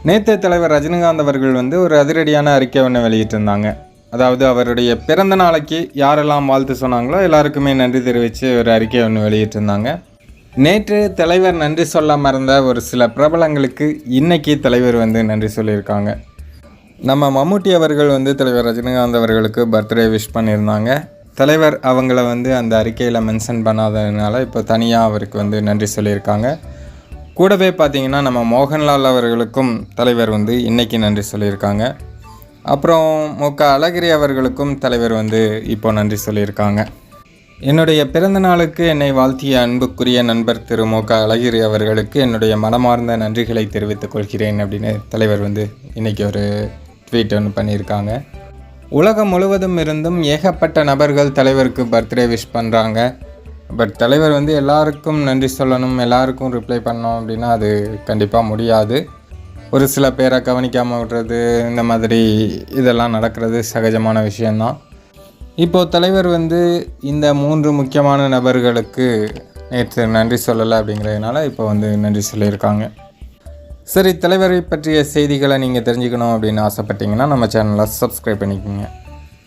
நேற்று தலைவர் ரஜினிகாந்த் அவர்கள் வந்து ஒரு அதிரடியான அறிக்கை ஒன்று வெளியிட்டிருந்தாங்க. அதாவது அவருடைய பிறந்த நாளைக்கு யாரெல்லாம் வாழ்த்து சொன்னாங்களோ எல்லாருக்குமே நன்றி தெரிவித்து ஒரு அறிக்கை ஒன்று வெளியிட்டிருந்தாங்க. நேற்று தலைவர் நன்றி சொல்ல மறந்த ஒரு சில பிரபலங்களுக்கு இன்றைக்கி தலைவர் வந்து நன்றி சொல்லியிருக்காங்க. நம்ம மம்முட்டி அவர்கள் வந்து தலைவர் ரஜினிகாந்த் அவர்களுக்கு பர்த்டே விஷ் பண்ணியிருந்தாங்க. தலைவர் அவங்கள வந்து அந்த அறிக்கையில் மென்ஷன் பண்ணாததுனால இப்போ தனியாக அவருக்கு வந்து நன்றி சொல்லியிருக்காங்க. கூடவே பார்த்திங்கன்னா நம்ம மோகன்லால் அவர்களுக்கும் தலைவர் வந்து இன்றைக்கி நன்றி சொல்லியிருக்காங்க. அப்புறம் மு.க. அழகிரி அவர்களுக்கும் தலைவர் வந்து இப்போ நன்றி சொல்லியிருக்காங்க. என்னுடைய பிறந்த நாளுக்கு என்னை வாழ்த்திய அன்புக்குரிய நண்பர் திரு மு.க. அழகிரி அவர்களுக்கு என்னுடைய மனமார்ந்த நன்றிகளை தெரிவித்துக் கொள்கிறேன் அப்படின்னு தலைவர் வந்து இன்றைக்கி ஒரு ட்வீட் ஒன்று பண்ணியிருக்காங்க. உலகம் முழுவதும் இருந்தும் ஏகப்பட்ட நபர்கள் தலைவருக்கு பர்த்டே விஷ் பண்ணுறாங்க. பட் தலைவர் வந்து எல்லாருக்கும் நன்றி சொல்லணும், எல்லாருக்கும் ரிப்ளை பண்ணோம் அப்படின்னா அது கண்டிப்பாக முடியாது. ஒரு சில பேரை கவனிக்காமல் விடுறது, இந்த மாதிரி இதெல்லாம் நடக்கிறது சகஜமான விஷயந்தான். இப்போது தலைவர் வந்து இந்த 3 முக்கியமான நபர்களுக்கு நேற்று நன்றி சொல்லலை அப்படிங்கிறதுனால இப்போ வந்து நன்றி சொல்லியிருக்காங்க. சரி, தலைவரை பற்றிய செய்திகளை நீங்கள் தெரிஞ்சுக்கணும் அப்படின்னு ஆசைப்பட்டீங்கன்னா நம்ம சேனலை சப்ஸ்கிரைப் பண்ணிக்கோங்க.